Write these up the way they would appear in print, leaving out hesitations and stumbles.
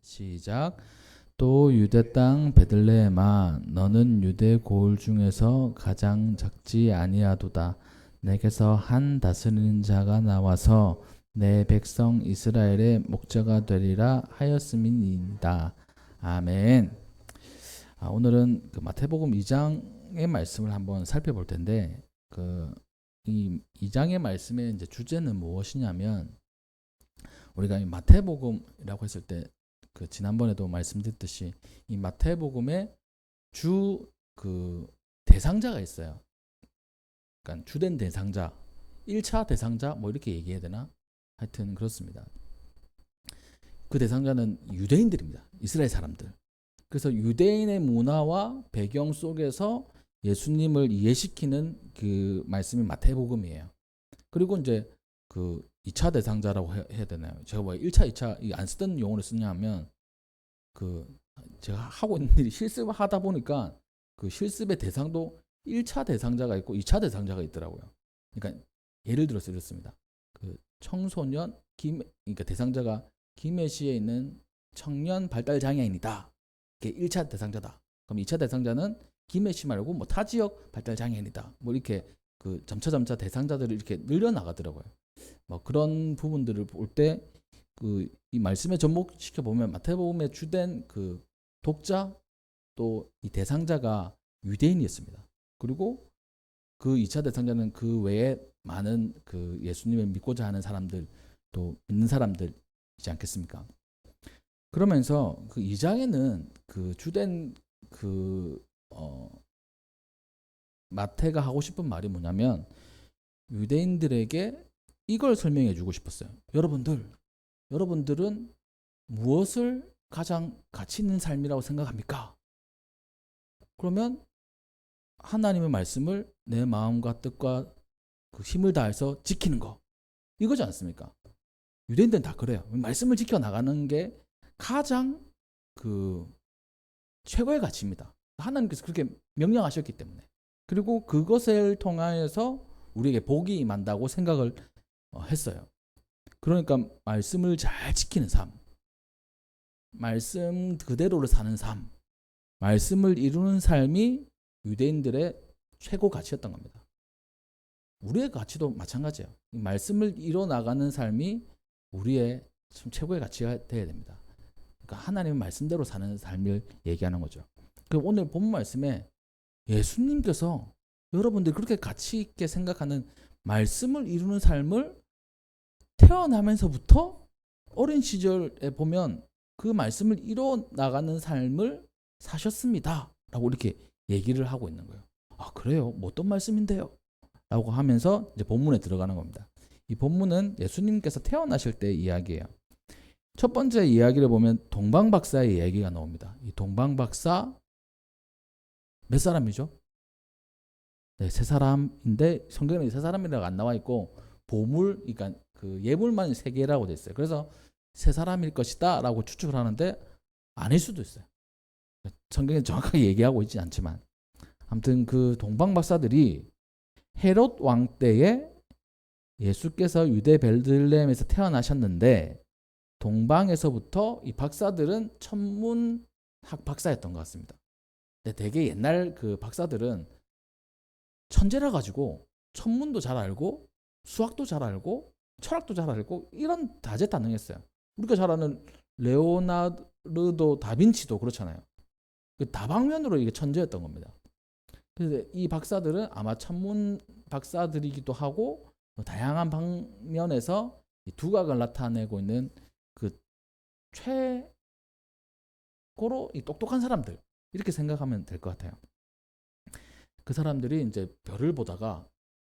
시작. 또 유대 땅 베들레헴아 너는 유대 고을 중에서 가장 작지 아니하도다. 내게서 한 다스리는 자가 나와서 내 백성 이스라엘의 목자가 되리라 하였음이니이다. 아멘. 오늘은 그 마태복음 2장의 말씀을 한번 살펴볼 텐데 이 2장의 말씀의 이제 주제는 무엇이냐면 우리가 이 마태복음이라고 했을 때 그 지난번에도 말씀드렸듯이 이 마태복음의 주 그 대상자가 있어요. 그러니까 주된 대상자, 1차 대상자 뭐 이렇게 얘기해야 되나? 하여튼 그렇습니다. 그 대상자는 유대인들입니다. 이스라엘 사람들. 그래서 유대인의 문화와 배경 속에서 예수님을 이해시키는 그 말씀이 마태복음이에요. 그리고 이제 그 2차 대상자라고 해야 되나요? 제가 왜 1차, 2차 안 쓰던 용어를 쓰냐면 그 제가 하고 있는 일이 실습을 하다 보니까 그 실습의 대상도 1차 대상자가 있고 2차 대상자가 있더라고요. 그러니까 예를 들어서 이렇습니다. 그 청소년 그러니까 대상자가 김해시에 있는 청년 발달 장애인이다. 그게 1차 대상자다. 그럼 2차 대상자는 김해시 말고 뭐 타 지역 발달 장애인이다. 뭐 이렇게 그 점차 대상자들을 이렇게 늘려 나가더라고요. 뭐 그런 부분들을 볼 때 그 이 말씀에 접목시켜 보면 마태복음의 주된 그 독자 또 이 대상자가 유대인이었습니다. 그리고 그 2차 대상자는 그 외에 많은 그 예수님을 믿고자 하는 사람들 또 믿는 사람들이지 않겠습니까? 그러면서 그 2장에는 그 주된 그 마태가 하고 싶은 말이 뭐냐면 유대인들에게 이걸 설명해 주고 싶었어요. 여러분들은 무엇을 가장 가치 있는 삶이라고 생각합니까? 그러면 하나님의 말씀을 내 마음과 뜻과 그 힘을 다해서 지키는 거 이거지 않습니까? 유대인들은 다 그래요. 말씀을 지켜 나가는 게 가장 그 최고의 가치입니다. 하나님께서 그렇게 명령하셨기 때문에. 그리고 그것을 통하여서 우리에게 복이 임한다고 생각을 했어요. 그러니까 말씀을 잘 지키는 삶, 말씀 그대로를 사는 삶, 말씀을 이루는 삶이 유대인들의 최고 가치였던 겁니다. 우리의 가치도 마찬가지예요. 말씀을 이뤄나가는 삶이 우리의 최고의 가치가 되어야 됩니다. 그러니까 하나님의 말씀대로 사는 삶을 얘기하는 거죠. 그럼 오늘 본 말씀에 예수님께서 여러분들이 그렇게 가치 있게 생각하는 말씀을 이루는 삶을 태어나면서부터 어린 시절에 보면 그 말씀을 이뤄나가는 삶을 사셨습니다. 라고 이렇게 얘기를 하고 있는 거예요. 아, 그래요? 뭐 어떤 말씀인데요? 라고 하면서 이제 본문에 들어가는 겁니다. 이 본문은 예수님께서 태어나실 때 이야기예요. 첫 번째 이야기를 보면 동방박사의 이야기가 나옵니다. 이 동방박사 몇 사람이죠? 네, 세 사람인데 성경에 세 사람이라고 안 나와 있고 보물, 그러니까 그 예물만 세 개라고 돼 있어요. 그래서 세 사람일 것이다라고 추측을 하는데 아닐 수도 있어요. 성경에 정확하게 얘기하고 있지 않지만 아무튼 그 동방 박사들이 헤롯 왕 때에 예수께서 유대 베들레헴에서 태어나셨는데 동방에서부터 이 박사들은 천문학 박사였던 것 같습니다. 근데 되게 옛날 그 박사들은 천재라 가지고 천문도 잘 알고 수학도 잘 알고 철학도 잘 알고 이런 다재다능했어요. 우리가 잘 아는 레오나르도 다빈치도 그렇잖아요. 다방면으로 이게 천재였던 겁니다. 그래서 이 박사들은 아마 천문 박사들이기도 하고 다양한 방면에서 이 두각을 나타내고 있는 그 최고로 이 똑똑한 사람들 이렇게 생각하면 될 것 같아요. 그 사람들이 이제 별을 보다가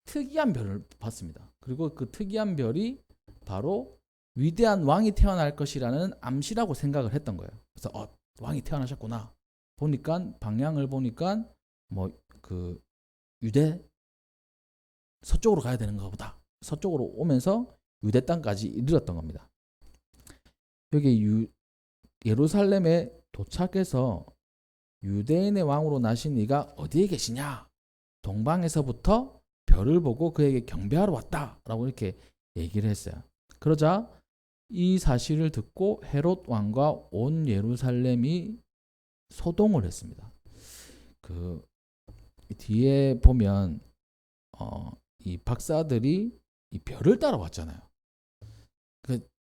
특이한 별을 봤습니다. 그리고 그 특이한 별이 바로 위대한 왕이 태어날 것이라는 암시라고 생각을 했던 거예요. 그래서 왕이 태어나셨구나. 보니까 방향을 보니까 뭐 그 유대 서쪽으로 가야 되는가 보다. 서쪽으로 오면서 유대 땅까지 이르렀던 겁니다. 여기 예루살렘에 도착해서 유대인의 왕으로 나신 이가 어디에 계시냐? 동방에서부터 별을 보고 그에게 경배하러 왔다라고 이렇게 얘기를 했어요. 그러자 이 사실을 듣고 헤롯 왕과 온 예루살렘이 소동을 했습니다. 그 뒤에 보면 이 박사들이 이 별을 따라왔잖아요.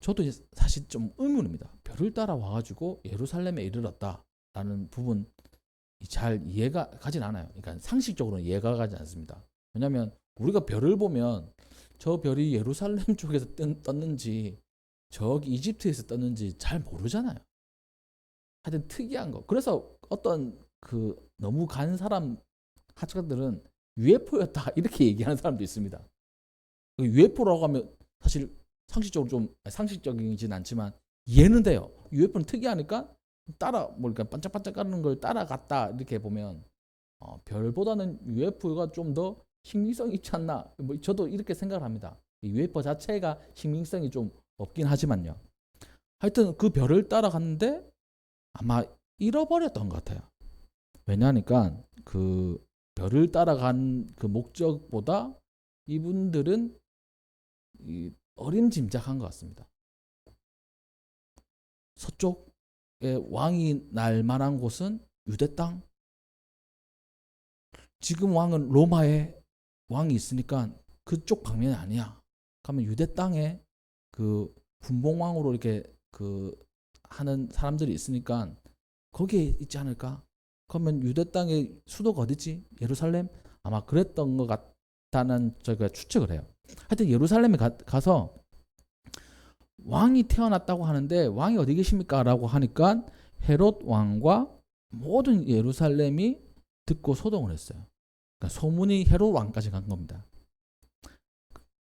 저도 사실 좀 의문입니다. 별을 따라와가지고 예루살렘에 이르렀다라는 부분 잘 이해가 가진 않아요. 그러니까 상식적으로는 이해가 가지 않습니다. 왜냐하면 우리가 별을 보면 저 별이 예루살렘 쪽에서 떴는지 저기 이집트에서 떴는지 잘 모르잖아요. 하여튼 특이한 거. 그래서 어떤 너무 간 사람 학자들은 UFO였다 이렇게 얘기하는 사람도 있습니다. UFO라고 하면 사실 상식적으로 좀 상식적이진 않지만 이해는 돼요. UFO는 특이하니까 그러니까 반짝반짝거리는 걸 따라갔다 이렇게 보면 별보다는 UFO가 좀 더 신빙성이 있지 않나. 저도 이렇게 생각을 합니다. UFO 자체가 신빙성이 좀 없긴 하지만요. 하여튼 그 별을 따라갔는데 아마 잃어버렸던 것 같아요. 왜냐하니까 그 별을 따라간 그 목적보다 이분들은 어림짐작한 것 같습니다. 서쪽에 왕이 날 만한 곳은 유대 땅. 지금 왕은 로마에 왕이 있으니까 그쪽 방면이 아니야. 그러면 유대 땅에 그 분봉왕으로 이렇게 하는 사람들이 있으니까 거기에 있지 않을까? 그러면 유대 땅의 수도가 어디지? 예루살렘? 아마 그랬던 것 같다는 저희가 추측을 해요. 하여튼 예루살렘에 가서 왕이 태어났다고 하는데 왕이 어디 계십니까? 라고 하니까 헤롯 왕과 모든 예루살렘이 듣고 소동을 했어요. 그러니까 소문이 헤롯 왕까지 간 겁니다.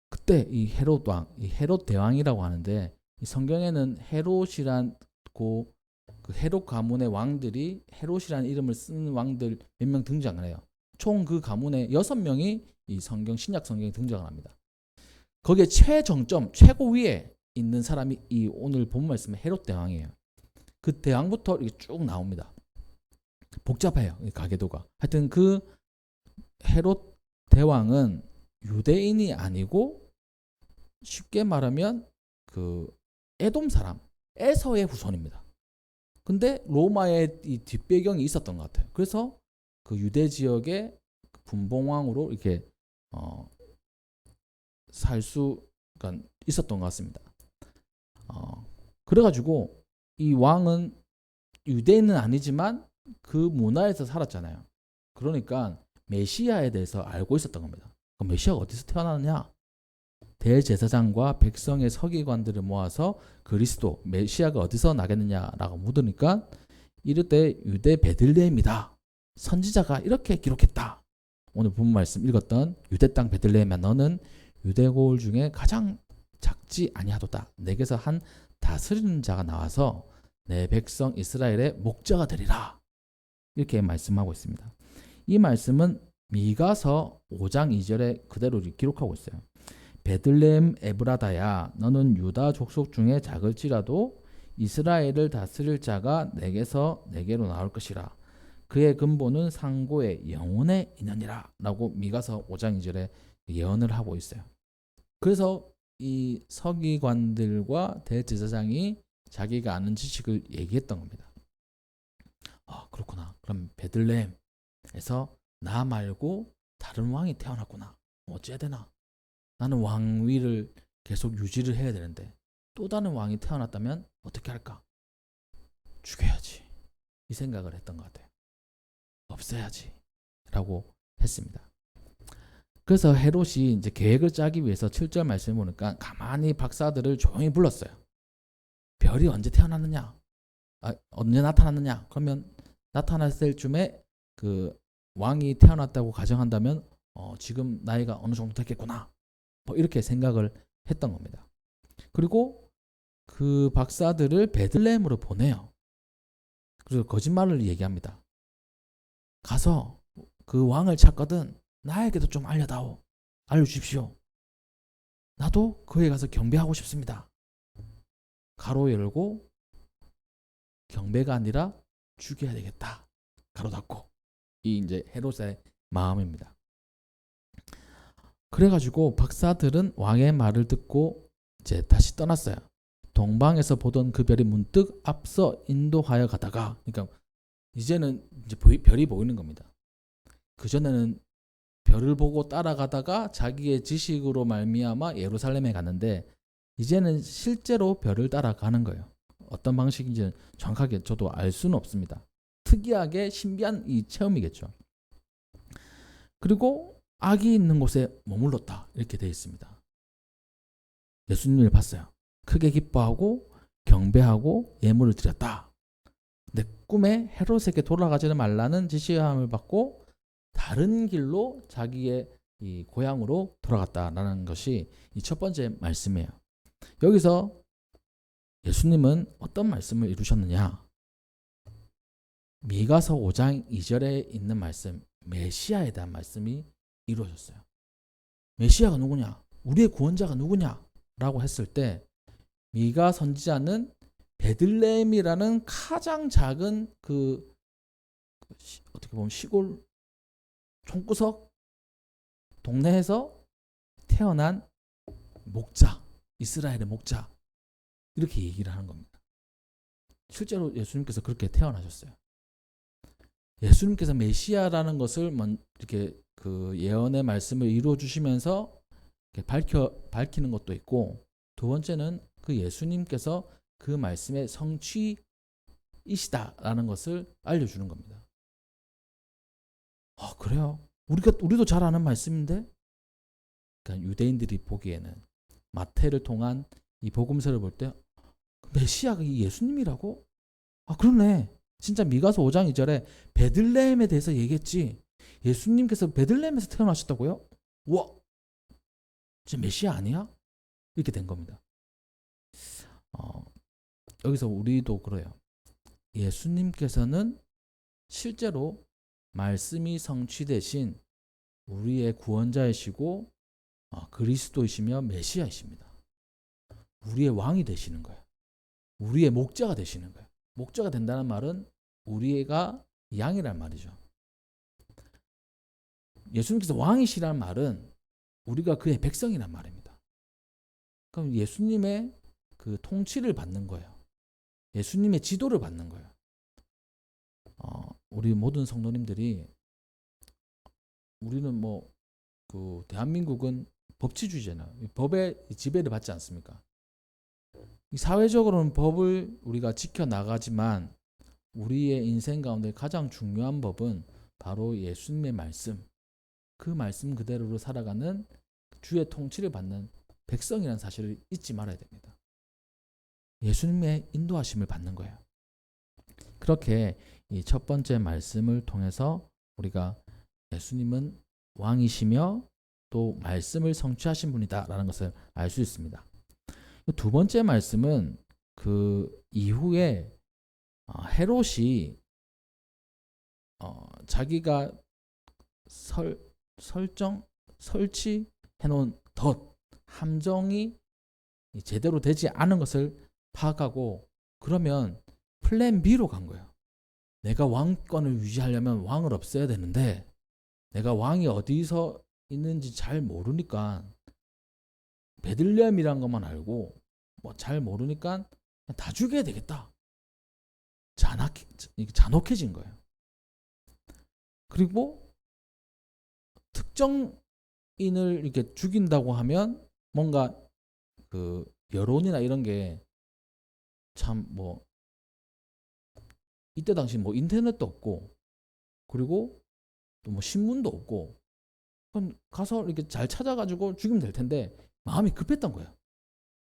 그때 이 헤롯 왕, 이 헤롯 대왕이라고 하는데 이 성경에는 헤롯이라고 그 헤롯 가문의 왕들이 헤롯이라는 이름을 쓰는 왕들 몇 명 등장을 해요. 총 그 가문에 6명이 이 신약 성경에 등장을 합니다. 거기에 최정점, 최고 위에 있는 사람이 이 오늘 본 말씀의 헤롯 대왕이에요. 그 대왕부터 이렇게 쭉 나옵니다. 복잡해요, 이 가계도가. 하여튼 그 헤롯 대왕은 유대인이 아니고 쉽게 말하면 그 에돔 사람, 에서의 후손입니다. 근데 로마의 이 뒷배경이 있었던 것 같아요. 그래서 그 유대 지역의 분봉왕으로 이렇게 살 수가 있었던 것 같습니다. 그래가지고 이 왕은 유대인은 아니지만 그 문화에서 살았잖아요. 그러니까 메시아에 대해서 알고 있었던 겁니다. 그럼 메시아가 어디서 태어나느냐? 대제사장과 백성의 서기관들을 모아서 그리스도 메시아가 어디서 나겠느냐라고 묻으니까 이르되 유대 베들레헴이다. 선지자가 이렇게 기록했다. 오늘 본 말씀 읽었던 유대 땅 베들레헴아 너는 유대 고을 중에 가장 작지 아니하도다. 내게서 한 다스리는 자가 나와서 내 백성 이스라엘의 목자가 되리라. 이렇게 말씀하고 있습니다. 이 말씀은 미가서 5장 2절에 그대로 기록하고 있어요. 베들레헴 에브라다야 너는 유다 족속 중에 작을지라도 이스라엘을 다스릴 자가 내게로 나올 것이라. 그의 근본은 상고의 영혼의 인연이라 라고 미가서 5장 2절에 예언을 하고 있어요. 그래서 이 서기관들과 대제사장이 자기가 아는 지식을 얘기했던 겁니다. 그렇구나. 그럼 베들레헴에서 나 말고 다른 왕이 태어났구나. 어찌해야 되나? 나는 왕위를 계속 유지를 해야 되는데 또 다른 왕이 태어났다면 어떻게 할까? 죽여야지. 이 생각을 했던 것 같아요. 없애야지. 라고 했습니다. 그래서 헤롯이 이제 계획을 짜기 위해서 7절 말씀을 보니까 가만히 박사들을 조용히 불렀어요. 별이 언제 태어났느냐? 언제 나타났느냐? 그러면 나타났을 쯤에 그 왕이 태어났다고 가정한다면 지금 나이가 어느 정도 됐겠구나. 이렇게 생각을 했던 겁니다. 그리고 그 박사들을 베들레헴으로 보내요. 그래서 거짓말을 얘기합니다. 가서 그 왕을 찾거든 나에게도 좀 알려주십시오. 나도 그에 가서 경배하고 싶습니다. 가로 열고 경배가 아니라 죽여야 되겠다. 가로 닫고. 이 이제 헤롯의 마음입니다. 그래가지고 박사들은 왕의 말을 듣고 이제 다시 떠났어요. 동방에서 보던 그 별이 문득 앞서 인도하여 가다가, 그러니까 이제는 이제 별이 보이는 겁니다. 그전에는 별을 보고 따라가다가 자기의 지식으로 말미암아 예루살렘에 갔는데 이제는 실제로 별을 따라가는 거예요. 어떤 방식인지는 정확하게 저도 알 수는 없습니다. 특이하게 신비한 이 체험이겠죠. 그리고 악이 있는 곳에 머물렀다 이렇게 되어 있습니다. 예수님을 봤어요. 크게 기뻐하고 경배하고 예물을 드렸다. 근데 꿈에 헤롯에게 돌아가지는 말라는 지시함을 받고 다른 길로 자기의 이 고향으로 돌아갔다라는 것이 이 첫 번째 말씀이에요. 여기서 예수님은 어떤 말씀을 이루셨느냐? 미가서 5장 2절에 있는 말씀, 메시아에 대한 말씀이 이루어졌어요. 메시아가 누구냐? 우리의 구원자가 누구냐? 라고 했을 때 미가 선지자는 베들레헴이라는 가장 작은 그 어떻게 보면 시골 총구석 동네에서 태어난 목자, 이스라엘의 목자 이렇게 얘기를 하는 겁니다. 실제로 예수님께서 그렇게 태어나셨어요. 예수님께서 메시아라는 것을 이렇게 그 예언의 말씀을 이루어 주시면서 밝히는 것도 있고, 두 번째는 그 예수님께서 그 말씀의 성취이시다라는 것을 알려주는 겁니다. 그래요? 우리도 잘 아는 말씀인데? 그러니까 유대인들이 보기에는 마태를 통한 이 복음서를 볼 때 메시아가 이 예수님이라고? 그러네. 진짜 미가서 5장 2절에 베들레헴에 대해서 얘기했지. 예수님께서 베들레헴에서 태어나셨다고요? 우와, 진짜 메시아 아니야? 이렇게 된 겁니다. 여기서 우리도 그래요. 예수님께서는 실제로 말씀이 성취되신 우리의 구원자이시고 그리스도이시며 메시아이십니다. 우리의 왕이 되시는 거예요. 우리의 목자가 되시는 거예요. 목자가 된다는 말은 우리가 양이란 말이죠. 예수님께서 왕이시란 말은 우리가 그의 백성이란 말입니다. 그럼 예수님의 그 통치를 받는 거예요. 예수님의 지도를 받는 거예요. 우리 모든 성도님들이 우리는 그 대한민국은 법치주의잖아요. 법의 지배를 받지 않습니까? 사회적으로는 법을 우리가 지켜나가지만 우리의 인생 가운데 가장 중요한 법은 바로 예수님의 말씀, 그 말씀 그대로로 살아가는 주의 통치를 받는 백성이라는 사실을 잊지 말아야 됩니다. 예수님의 인도하심을 받는 거예요. 그렇게 이 첫 번째 말씀을 통해서 우리가 예수님은 왕이시며 또 말씀을 성취하신 분이다라는 것을 알 수 있습니다. 두 번째 말씀은 그 이후에 헤롯이 자기가 설치해 놓은 함정이 제대로 되지 않은 것을 파악하고, 그러면 플랜 B로 간 거예요. 내가 왕권을 유지하려면 왕을 없애야 되는데 내가 왕이 어디서 있는지 잘 모르니까, 베들레헴이란 것만 알고 잘 모르니까 다 죽여야 되겠다. 잔혹해진 거예요. 그리고 특정인을 이렇게 죽인다고 하면 뭔가 그 여론이나 이런 게 참 이때 당시 인터넷도 없고 그리고 또 신문도 없고, 그럼 가서 이렇게 잘 찾아가지고 죽이면 될 텐데 마음이 급했던 거예요.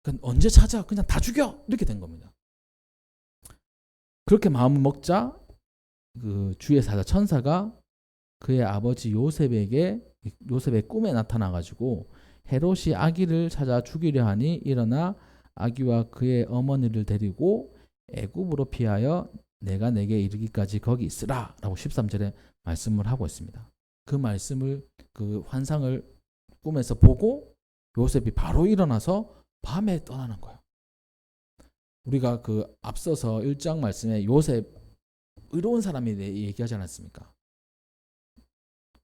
그러니까 언제 찾아? 그냥 다 죽여! 이렇게 된 겁니다. 그렇게 마음을 먹자 그 주의 사자 천사가 그의 아버지 요셉의 꿈에 나타나가지고 헤롯이 아기를 찾아 죽이려 하니 일어나 아기와 그의 어머니를 데리고 애굽으로 피하여 내가 내게 이르기까지 거기 있으라 라고 13절에 말씀을 하고 있습니다. 그 말씀을, 그 환상을 꿈에서 보고 요셉이 바로 일어나서 밤에 떠나는 거예요. 우리가 그 앞서서 1장 말씀에 요셉 의로운 사람이 얘기하지 않았습니까?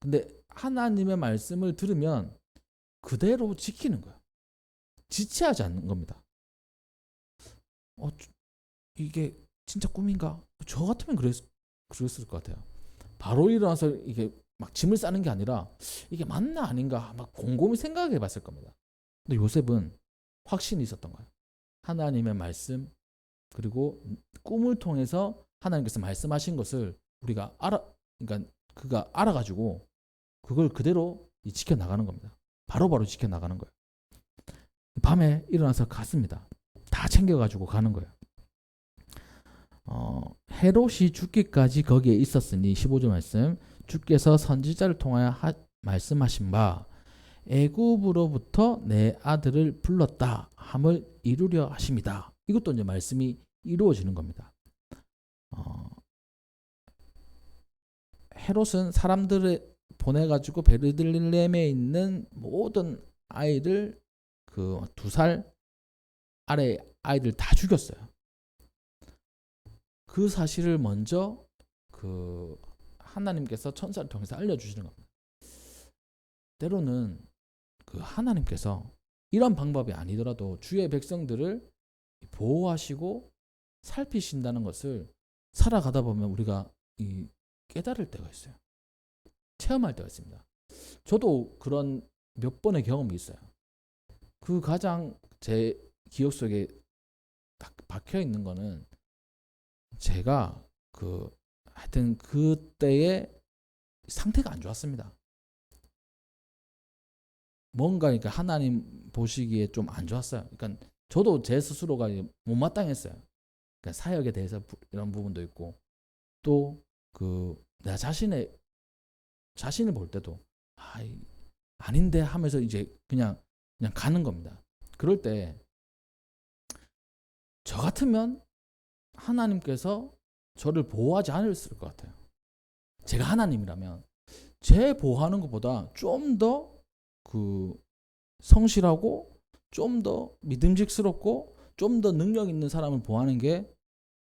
근데 하나님의 말씀을 들으면 그대로 지키는 거예요. 지체하지 않는 겁니다. 이게 진짜 꿈인가? 저 같으면 그랬을 것 같아요. 바로 일어나서 이게 막 짐을 싸는 게 아니라 이게 맞나 아닌가 막 곰곰이 생각해 봤을 겁니다. 근데 요셉은 확신이 있었던 거예요. 하나님의 말씀, 그리고 꿈을 통해서 하나님께서 말씀하신 것을 우리가 그러니까 그가 알아가지고 그걸 그대로 지켜 나가는 겁니다. 바로바로 지켜 나가는 거예요. 밤에 일어나서 갔습니다. 다 챙겨가지고 가는 거예요. 헤롯이 죽기까지 거기에 있었으니 15절 말씀, 주께서 선지자를 통하여 말씀하신 바 애굽으로부터 내 아들을 불렀다 함을 이루려 하십니다. 이것도 이제 말씀이 이루어지는 겁니다. 헤롯은 사람들을 보내가지고 베르들렘에 있는 모든 아이들, 그 2살 아래 아이들 다 죽였어요. 그 사실을 먼저 그 하나님께서 천사를 통해서 알려주시는 겁니다. 때로는 그 하나님께서 이런 방법이 아니더라도 주의 백성들을 보호하시고 살피신다는 것을 살아가다 보면 우리가 깨달을 때가 있어요. 체험할 때가 있습니다. 저도 그런 몇 번의 경험이 있어요. 그 가장 제 기억 속에 딱 박혀 있는 거는 제가 하여튼 그때의 상태가 안 좋았습니다. 뭔가 그러니까 하나님 보시기에 좀 안 좋았어요. 그러니까 저도 제 스스로가 못마땅했어요. 그러니까 사역에 대해서 이런 부분도 있고 또 내 자신을 볼 때도 아닌데 하면서 이제 그냥 가는 겁니다. 그럴 때 저 같으면 하나님께서 저를 보호하지 않으셨을 것 같아요. 제가 하나님이라면 제 보호하는 것보다 좀 더 성실하고 좀 더 믿음직스럽고 좀 더 능력 있는 사람을 보호하는 게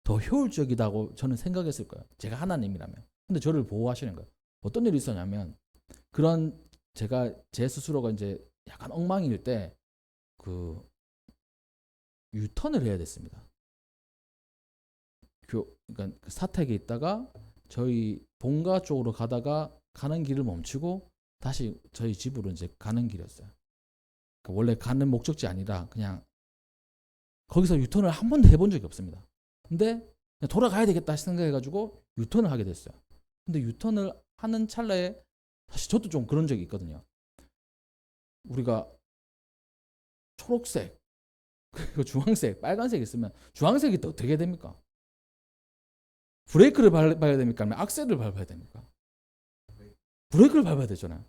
더 효율적이다고 저는 생각했을 거예요. 제가 하나님이라면. 근데 저를 보호하시는 거예요. 어떤 일이 있었냐면 그런 제가 제 스스로가 이제 약간 엉망일 때 유턴을 해야 됐습니다. 그러니까 그 사택에 있다가 저희 본가 쪽으로 가다가 가는 길을 멈추고 다시 저희 집으로 이제 가는 길이었어요. 그러니까 원래 가는 목적지 아니라 그냥 거기서 유턴을 한 번도 해본 적이 없습니다. 근데 그냥 돌아가야 되겠다 생각해가지고 유턴을 하게 됐어요. 근데 유턴을 하는 찰나에 사실 저도 좀 그런 적이 있거든요. 우리가 초록색, 그리고 주황색, 빨간색 있으면 주황색이 또 어떻게 됩니까? 브레이크를 밟아야 됩니까? 아니면 악셀을 밟아야 됩니까? 브레이크를 밟아야 되잖아요.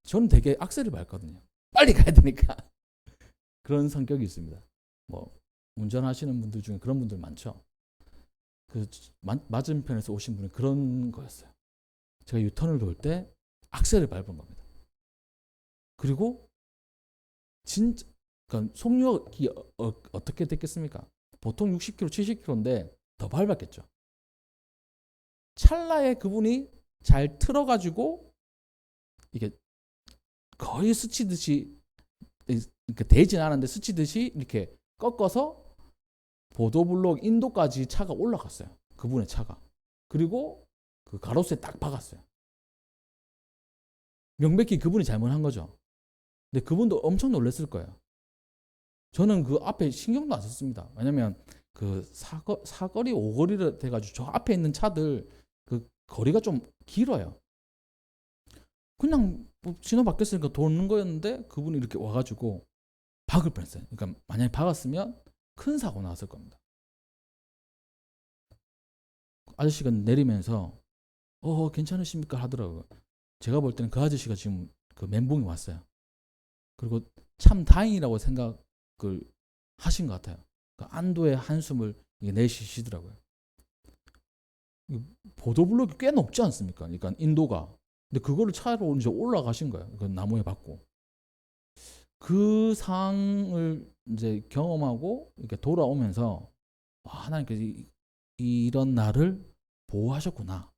저는 되게 악셀을 밟거든요. 빨리 가야 되니까. 그런 성격이 있습니다. 뭐 운전하시는 분들 중에 그런 분들 많죠. 맞은편에서 오신 분은 그런 거였어요. 제가 유턴을 돌 때 악셀을 밟은 겁니다. 그리고 진짜 그러니까 속력이 어떻게 됐겠습니까? 보통 60km, 70km인데 더 밟았겠죠. 찰나에 그분이 잘 틀어가지고 이게 거의 스치듯이 되진 않았는데 스치듯이 이렇게 꺾어서 보도블록 인도까지 차가 올라갔어요. 그분의 차가. 그리고 그 가로수에 딱 박았어요. 명백히 그분이 잘못한 거죠. 근데 그분도 엄청 놀랐을 거예요. 저는 그 앞에 신경도 안 썼습니다. 왜냐면 그 사거리 오거리를 돼가지고 저 앞에 있는 차들 그 거리가 좀 길어요. 그냥 신호 바뀌었으니까 도는 거였는데 그분이 이렇게 와가지고 박을 뻔했어요. 그러니까 만약에 박았으면 큰 사고 나왔을 겁니다. 아저씨가 내리면서 괜찮으십니까 하더라고요. 제가 볼 때는 그 아저씨가 지금 그 멘붕이 왔어요. 그리고 참 다행이라고 생각을 하신 것 같아요. 그 안도의 한숨을 내쉬시더라고요. 보도블록이 꽤 높지 않습니까? 그러니까 인도가. 근데 그거를 차로 이제 올라가신 거예요. 그 나무에 박고. 그 상황을 이제 경험하고 이렇게 돌아오면서 하나님께서 이런 나를 보호하셨구나.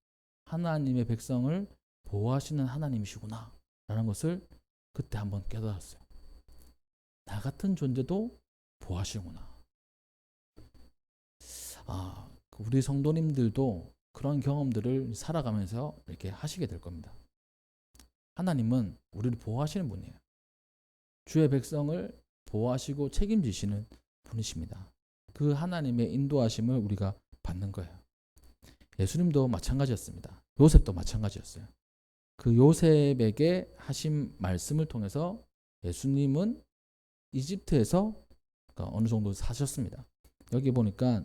하나님의 백성을 보호하시는 하나님이시구나. 라는 것을 그때 한번 깨달았어요. 나 같은 존재도 보호하시는구나. 우리 성도님들도 그런 경험들을 살아가면서 이렇게 하시게 될 겁니다. 하나님은 우리를 보호하시는 분이에요. 주의 백성을 보호하시고 책임지시는 분이십니다. 그 하나님의 인도하심을 우리가 받는 거예요. 예수님도 마찬가지였습니다. 요셉도 마찬가지였어요. 그 요셉에게 하신 말씀을 통해서 예수님은 이집트에서 어느 정도 사셨습니다. 여기 보니까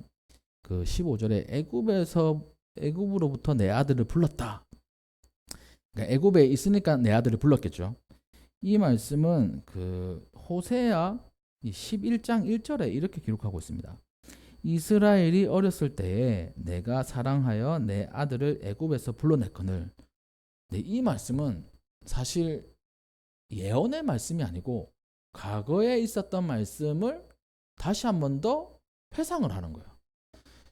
그 15절에 애굽으로부터 내 아들을 불렀다. 그러니까 애굽에 있으니까 내 아들을 불렀겠죠. 이 말씀은 그 호세아 11장 1절에 이렇게 기록하고 있습니다. 이스라엘이 어렸을 때에 내가 사랑하여 내 아들을 애굽에서 불러냈거늘. 네, 이 말씀은 사실 예언의 말씀이 아니고 과거에 있었던 말씀을 다시 한 번 더 회상을 하는 거예요.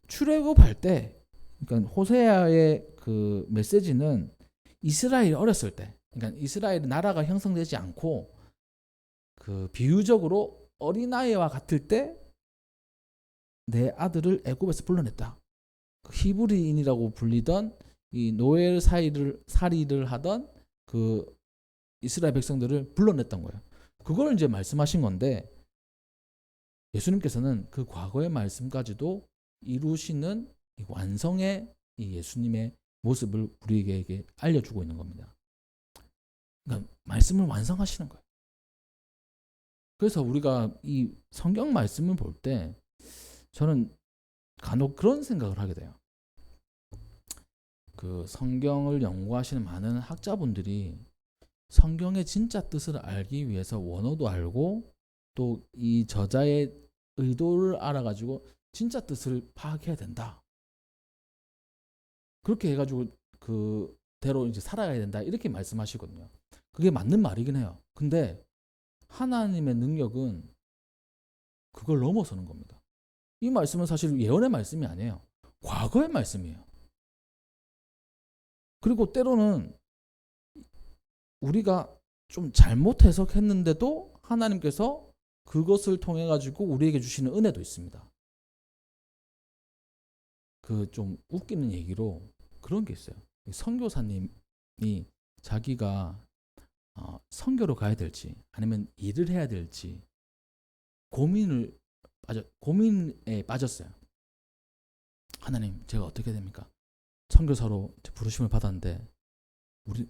출애굽할 때, 그러니까 호세아의 그 메시지는 이스라엘이 어렸을 때, 그러니까 이스라엘 나라가 형성되지 않고 그 비유적으로 어린아이와 같을 때 내 아들을 애굽에서 불러냈다. 그 히브리인이라고 불리던 이 노엘 살이를 하던 그 이스라엘 백성들을 불러냈던 거예요. 그걸 이제 말씀하신 건데 예수님께서는 그 과거의 말씀까지도 이루시는 이 완성의 이 예수님의 모습을 우리에게 알려주고 있는 겁니다. 그러니까 말씀을 완성하시는 거예요. 그래서 우리가 이 성경 말씀을 볼 때 저는 간혹 그런 생각을 하게 돼요. 그 성경을 연구하시는 많은 학자분들이 성경의 진짜 뜻을 알기 위해서 원어도 알고 또 이 저자의 의도를 알아가지고 진짜 뜻을 파악해야 된다. 그렇게 해가지고 그대로 이제 살아가야 된다. 이렇게 말씀하시거든요. 그게 맞는 말이긴 해요. 근데 하나님의 능력은 그걸 넘어서는 겁니다. 이 말씀은 사실 예언의 말씀이 아니에요. 과거의 말씀이에요. 그리고 때로는 우리가 좀 잘못 해석했는데도 하나님께서 그것을 통해 가지고 우리에게 주시는 은혜도 있습니다. 그 좀 웃기는 얘기로 그런 게 있어요. 선교사님이 자기가 선교로 가야 될지 아니면 일을 해야 될지 고민에 빠졌어요. 하나님, 제가 어떻게 됩니까? 선교사로 부르심을 받았는데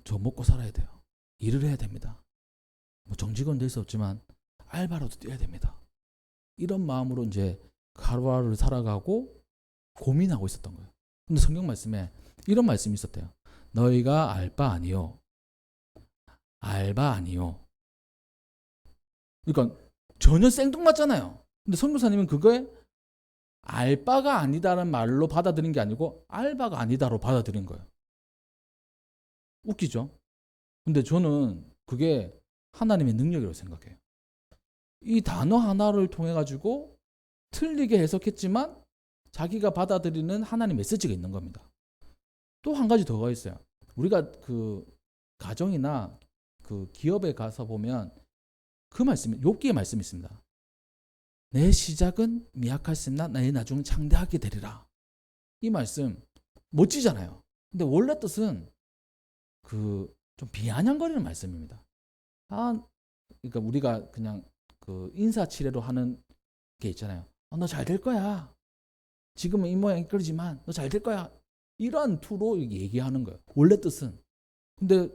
저 먹고 살아야 돼요. 일을 해야 됩니다. 뭐 정직원 될 수 없지만 알바라도 뛰어야 됩니다. 이런 마음으로 이제 하루하루를 살아가고 고민하고 있었던 거예요. 근데 성경 말씀에 이런 말씀이 있었대요. 너희가 알바 아니요. 알바 아니요. 그러니까 전혀 생뚱맞잖아요. 근데 선교사님은 그거에 알바가 아니다라는 말로 받아들인 게 아니고 알바가 아니다로 받아들인 거예요. 웃기죠? 근데 저는 그게 하나님의 능력이라고 생각해요. 이 단어 하나를 통해 가지고 틀리게 해석했지만 자기가 받아들이는 하나님 메시지가 있는 겁니다. 또 한 가지 더가 있어요. 우리가 그 가정이나 그 기업에 가서 보면 그 말씀이 욥기의 말씀이 있습니다. 내 시작은 미약하였으나 나의 나중은 창대하게 되리라. 이 말씀 멋지잖아요. 근데 원래 뜻은 그 좀 비아냥거리는 말씀입니다. 그러니까 우리가 그냥 그 인사치레로 하는 게 있잖아요. 너 잘 될 거야. 지금은 이 모양 이끌지만 너 잘 될 거야. 이런 투로 얘기하는 거예요. 원래 뜻은. 근데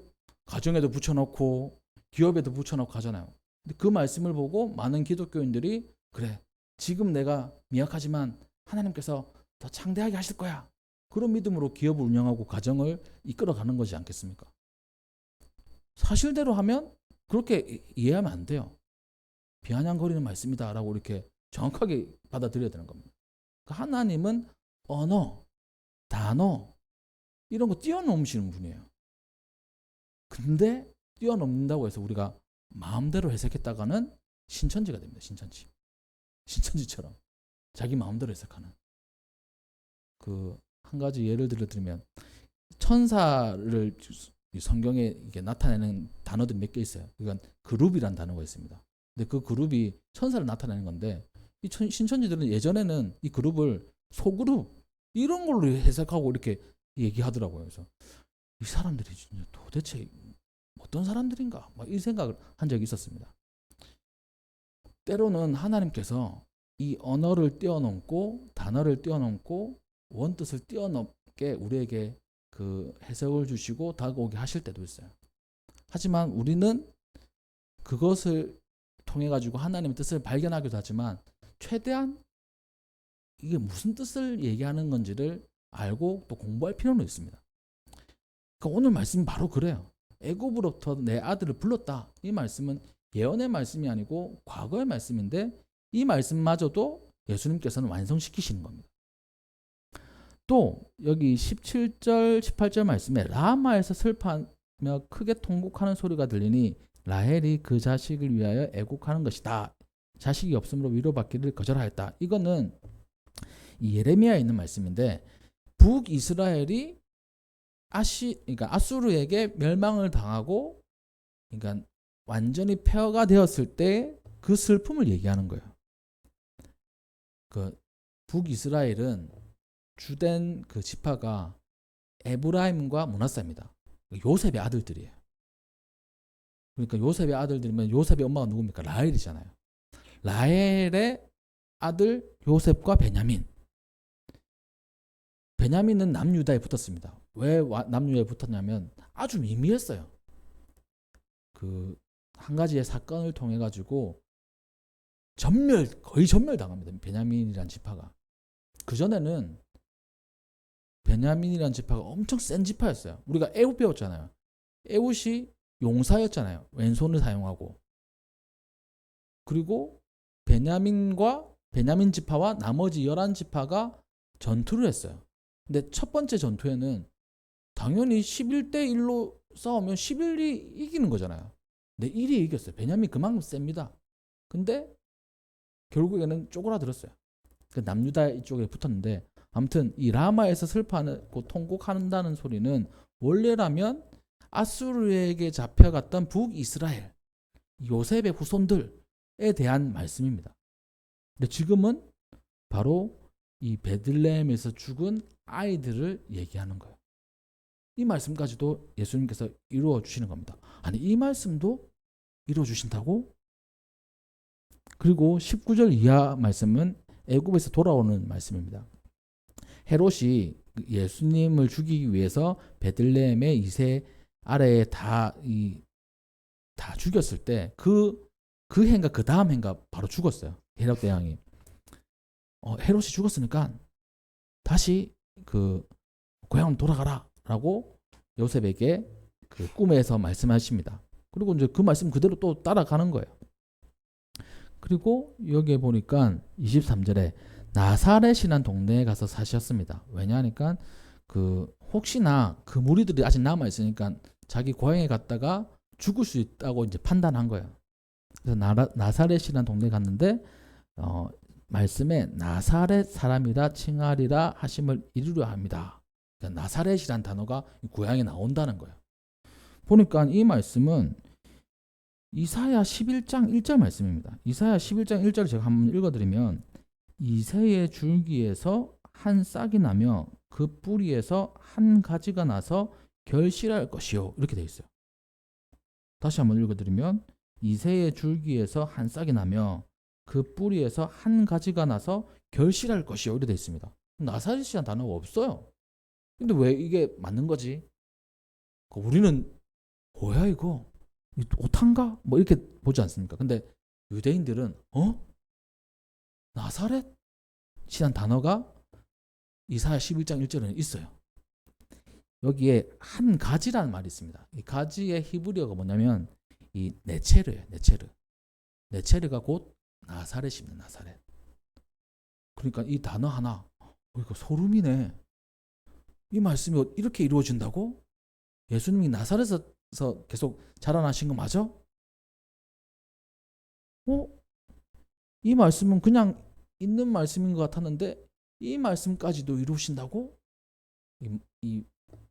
가정에도 붙여놓고 기업에도 붙여놓고 하잖아요. 근데 그 말씀을 보고 많은 기독교인들이 그래, 지금 내가 미약하지만 하나님께서 더 창대하게 하실 거야. 그런 믿음으로 기업을 운영하고 가정을 이끌어가는 거지 않겠습니까? 사실대로 하면 그렇게 이해하면 안 돼요. 비아냥거리는 말씀이다라고 이렇게 정확하게 받아들여야 되는 겁니다. 하나님은 언어, 단어 이런 거 뛰어넘으시는 분이에요. 근데 뛰어넘는다고 해서 우리가 마음대로 해석했다가는 신천지가 됩니다. 신천지처럼 자기 마음대로 해석하는. 그 한 가지 예를 들면 천사를 성경에 이게 나타내는 단어들이 몇 개 있어요. 이건 그룹이란 단어가 있습니다. 근데 그 그룹이 천사를 나타내는 건데 이 신천지들은 예전에는 이 그룹을 소그룹 이런 걸로 해석하고 이렇게 얘기하더라고요. 그래서 이 사람들이 도대체 어떤 사람들인가 막 이 생각을 한 적이 있었습니다. 때로는 하나님께서 이 언어를 뛰어넘고 단어를 뛰어넘고 원뜻을 뛰어넘게 우리에게 그 해석을 주시고 다가오게 하실 때도 있어요. 하지만 우리는 그것을 통해 가지고 하나님의 뜻을 발견하기도 하지만 최대한 이게 무슨 뜻을 얘기하는 건지를 알고 또 공부할 필요는 있습니다. 그러니까 오늘 말씀이 바로 그래요. 애굽으로부터 내 아들을 불렀다. 이 말씀은 예언의 말씀이 아니고 과거의 말씀인데 이 말씀마저도 예수님께서는 완성시키시는 겁니다. 또 여기 17절 18절 말씀에 라마에서 슬퍼하며 크게 통곡하는 소리가 들리니 라헬이 그 자식을 위하여 애곡하는 것이다. 자식이 없으므로 위로받기를 거절하였다. 이거는 이 예레미야에 있는 말씀인데 북이스라엘이 그러니까 아수르에게 멸망을 당하고 그러니까 완전히 폐허가 되었을 때 그 슬픔을 얘기하는 거예요. 그 북이스라엘은 주된 그 지파가 에브라임과 므낫세입니다. 요셉의 아들들이에요. 그러니까 요셉의 아들들이면 요셉의 엄마가 누굽니까? 라헬이잖아요. 라헬의 아들 요셉과 베냐민. 베냐민은 남유다에 붙었습니다. 왜 남유다에 붙었냐면 아주 미미했어요. 그 한 가지의 사건을 통해 가지고 거의 전멸당합니다. 베냐민이란 지파가. 그 전에는 베냐민이란 지파가 엄청 센 지파였어요. 우리가 에훗 배웠잖아요. 에훗이 용사였잖아요. 왼손을 사용하고. 그리고 베냐민 지파와 나머지 11지파가 전투를 했어요. 근데 첫 번째 전투에는 당연히 11대 1로 싸우면 11이 이기는 거잖아요. 근데 1이 이겼어요. 베냐민 그만큼 셉니다. 근데 결국에는 쪼그라들었어요. 그 남유다 이쪽에 붙었는데 아무튼 이 라마에서 슬퍼하고 통곡한다는 소리는 원래라면 아수르에게 잡혀갔던 북이스라엘 요셉의 후손들에 대한 말씀입니다. 근데 지금은 바로 이 베들레헴에서 죽은 아이들을 얘기하는 거예요. 이 말씀까지도 예수님께서 이루어 주시는 겁니다. 아니 이 말씀도 이루어 주신다고? 그리고 19절 이하 말씀은 애굽에서 돌아오는 말씀입니다. 헤롯이 예수님을 죽이기 위해서 베들레헴의 이세 아래에 다 죽였을 때 그 해인가 그 다음 해인가 바로 죽었어요. 헤롯 대왕이. 헤롯이 죽었으니까 다시 그 고향으로 돌아가라라고 요셉에게 그 꿈에서 말씀하십니다. 그리고 이제 그 말씀 그대로 또 따라가는 거예요. 그리고 여기에 보니까 23절에 나사렛이라는 동네에 가서 사셨습니다. 왜냐하니까 그 혹시나 그 무리들이 아직 남아 있으니까 자기 고향에 갔다가 죽을 수 있다고 이제 판단한 거예요. 그래서 나사렛이라는 동네에 갔는데 말씀에 나사렛 사람이라 칭하리라 하심을 이루려 합니다. 그러니까 나사렛이란 단어가 고향에 나온다는 거예요. 보니까 이 말씀은 이사야 11장 1절 말씀입니다. 이사야 11장 1절을 제가 한번 읽어드리면 이새의 줄기에서 한 싹이 나며 그 뿌리에서 한 가지가 나서 결실할 것이요. 이렇게 되어 있어요. 다시 한번 읽어드리면 이새의 줄기에서 한 싹이 나며 그 뿌리에서 한 가지가 나서 결실할 것이요. 이렇게 되어 있습니다. 나사렛이라는 단어가 없어요. 근데 왜 이게 맞는 거지? 우리는 뭐야 이거? 오탄가? 뭐 이렇게 보지 않습니까? 근데 유대인들은 나사렛이란 단어가 이사야 11장 1절에는 있어요. 여기에 한 가지라는 말이 있습니다. 이 가지의 히브리어가 뭐냐면 이 네체르예요. 네체르가 곧 나사렛입니다. 나사렛. 그러니까 이 단어 하나 이거 소름이네. 이 말씀이 이렇게 이루어진다고? 예수님이 나사렛에서 계속 자라나신 거 맞아? 이 말씀은 그냥 있는 말씀인 것 같았는데 이 말씀까지도 이루신다고? 이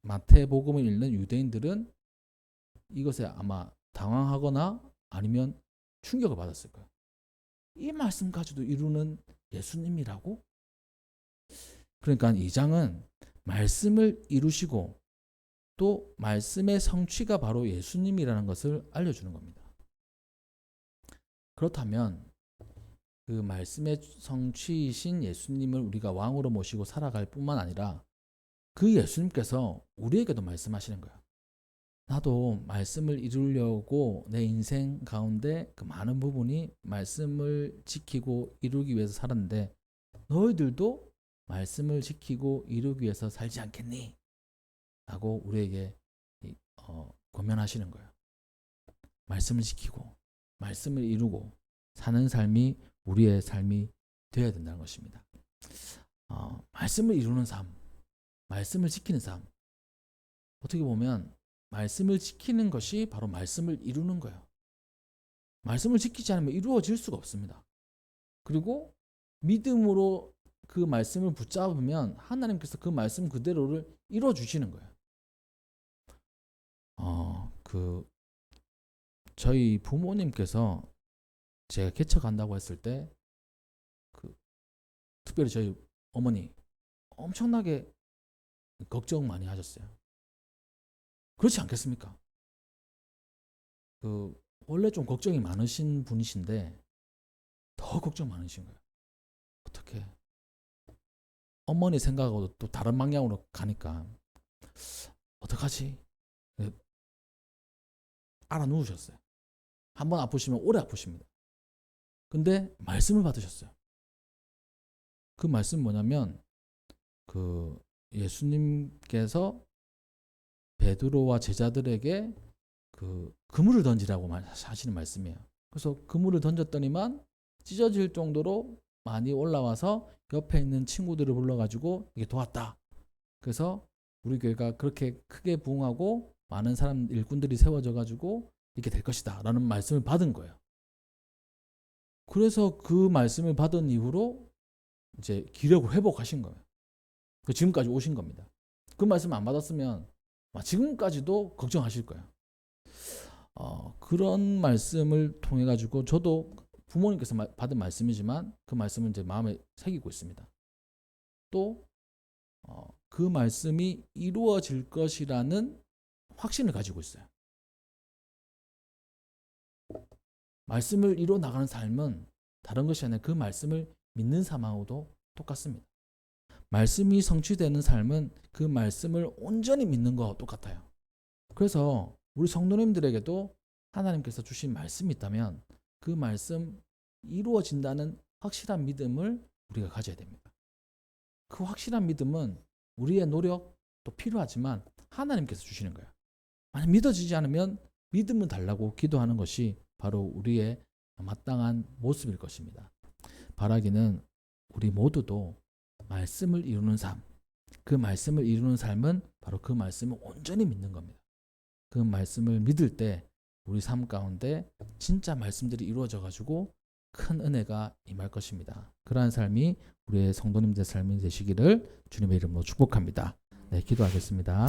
마태복음을 읽는 유대인들은 이것에 아마 당황하거나 아니면 충격을 받았을 거예요. 이 말씀까지도 이루는 예수님이라고? 그러니까 이 장은 말씀을 이루시고 또 말씀의 성취가 바로 예수님이라는 것을 알려주는 겁니다. 그렇다면 그 말씀의 성취이신 예수님을 우리가 왕으로 모시고 살아갈 뿐만 아니라 그 예수님께서 우리에게도 말씀하시는 거예요. 나도 말씀을 이루려고 내 인생 가운데 그 많은 부분이 말씀을 지키고 이루기 위해서 살았는데 너희들도 말씀을 지키고 이루기 위해서 살지 않겠니? 라고 우리에게 권면하시는 거예요. 말씀을 지키고 말씀을 이루고 사는 삶이 우리의 삶이 되어야 된다는 것입니다. 말씀을 이루는 삶, 말씀을 지키는 삶. 어떻게 보면 말씀을 지키는 것이 바로 말씀을 이루는 거예요. 말씀을 지키지 않으면 이루어질 수가 없습니다. 그리고 믿음으로 그 말씀을 붙잡으면 하나님께서 그 말씀 그대로를 이루어 주시는 거예요. 저희 부모님께서 제가 개척한다고 했을 때 특별히 저희 어머니 엄청나게 걱정 많이 하셨어요. 그렇지 않겠습니까? 원래 좀 걱정이 많으신 분이신데 더 걱정 많으신 거예요. 어떻게? 어머니 생각하고도 또 다른 방향으로 가니까 어떡하지? 알아 누우셨어요. 한번 아프시면 오래 아프십니다. 근데 말씀을 받으셨어요. 그 말씀 뭐냐면 예수님께서 베드로와 제자들에게 그물을 던지라고 하시는 말씀이에요. 그래서 그물을 던졌더니만 찢어질 정도로 많이 올라와서 옆에 있는 친구들을 불러가지고 이게 도왔다. 그래서 우리 교회가 그렇게 크게 부흥하고 많은 사람 일꾼들이 세워져가지고 이렇게 될 것이다 라는 말씀을 받은 거예요. 그래서 그 말씀을 받은 이후로 이제 기력을 회복하신 거예요. 지금까지 오신 겁니다. 그 말씀 안 받았으면 지금까지도 걱정하실 거예요. 그런 말씀을 통해 가지고 저도 부모님께서 받은 말씀이지만 그 말씀을 이제 마음에 새기고 있습니다. 또 그 말씀이 이루어질 것이라는 확신을 가지고 있어요. 말씀을 이루어 나가는 삶은 다른 것이 아니라 그 말씀을 믿는 삶하고도 똑같습니다. 말씀이 성취되는 삶은 그 말씀을 온전히 믿는 것과 똑같아요. 그래서 우리 성도님들에게도 하나님께서 주신 말씀이 있다면 그 말씀 이루어진다는 확실한 믿음을 우리가 가져야 됩니다. 그 확실한 믿음은 우리의 노력도 필요하지만 하나님께서 주시는 거예요. 만약 믿어지지 않으면 믿음을 달라고 기도하는 것이 바로 우리의 마땅한 모습일 것입니다. 바라기는 우리 모두도 말씀을 이루는 삶, 그 말씀을 이루는 삶은 바로 그 말씀을 온전히 믿는 겁니다. 그 말씀을 믿을 때 우리 삶 가운데 진짜 말씀들이 이루어져 가지고 큰 은혜가 임할 것입니다. 그러한 삶이 우리의 성도님들의 삶이 되시기를 주님의 이름으로 축복합니다. 네, 기도하겠습니다.